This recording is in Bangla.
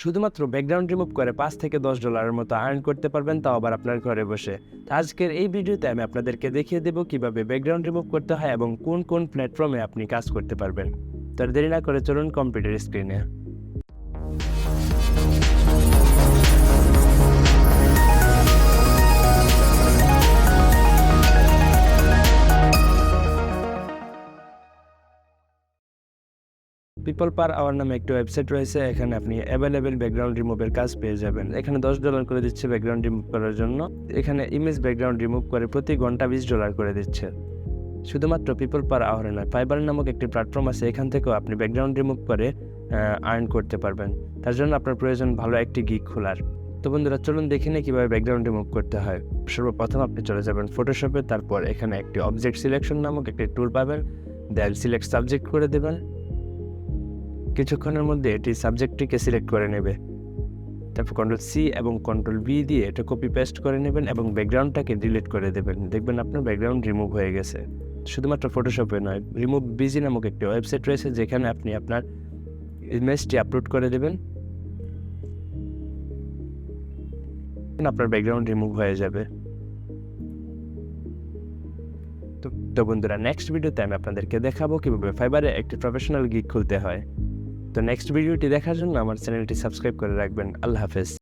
শুধুমাত্র ব্যাকগ্রাউন্ড রিমুভ করে $5 থেকে $10 মতো আর্ন করতে পারবেন, তাও আবার আপনার ঘরে বসে। তো আজকের এই ভিডিওতে আমি আপনাদেরকে দেখিয়ে দেবো কিভাবে ব্যাকগ্রাউন্ড রিমুভ করতে হয় এবং কোন কোন প্ল্যাটফর্মে আপনি কাজ করতে পারবেন। তো আর দেরি না করে চলুন কম্পিউটার স্ক্রিনে। PeoplePerHour নামে একটি ওয়েবসাইট রয়েছে, এখানে আপনি অ্যাভেলেবেল ব্যাকগ্রাউন্ড রিমুভের কাজ পেয়ে যাবেন। এখানে $10 করে দিচ্ছে ব্যাকগ্রাউন্ড রিমুভ করার জন্য। এখানে ইমেজ ব্যাকগ্রাউন্ড রিমুভ করে প্রতি ঘন্টা $20 করে দিচ্ছে। শুধুমাত্র PeoplePerHour নয়, ফাইবার নামক একটি প্ল্যাটফর্ম আছে, এখান থেকেও আপনি ব্যাকগ্রাউন্ড রিমুভ করে আর্ন করতে পারবেন। তার জন্য আপনার প্রয়োজন ভালো একটি গিগ খোলার। তো বন্ধুরা চলুন দেখে নিই কীভাবে ব্যাকগ্রাউন্ড রিমুভ করতে হয়। সর্বপ্রথম আপনি চলে যাবেন ফটোশপে, তারপর এখানে একটি অবজেক্ট সিলেকশন নামক একটি টুল পাবেন, দেন সিলেক্ট সাবজেক্ট করে দেবেন। কিছুক্ষণের মধ্যে এটি সাবজেক্টটিকে সিলেক্ট করে নেবে। তারপর Ctrl+C এবং Ctrl+V দিয়ে এটা কপি পেস্ট করে নেবেন এবং ব্যাকগ্রাউন্ডটাকে ডিলিট করে দেবেন। দেখবেন আপনার ব্যাকগ্রাউন্ড রিমুভ হয়ে গেছে। শুধুমাত্র ফটোশপে নয়, রিমুভ বিজি নামক একটি ওয়েবসাইট রয়েছে, যেখানে আপনি আপনার ইমেজটি আপলোড করে দেবেন, আপনার ব্যাকগ্রাউন্ড রিমুভ হয়ে যাবে। তো বন্ধুরা নেক্সট ভিডিওতে আমি আপনাদেরকে দেখাবো কিভাবে ফাইবারে একটি প্রফেশনাল গিগ খুলতে হয়। তো নেক্সট ভিডিওটি দেখার জন্য আমার চ্যানেলটি সাবস্ক্রাইব করে রাখবেন। আল্লাহ হাফেজ।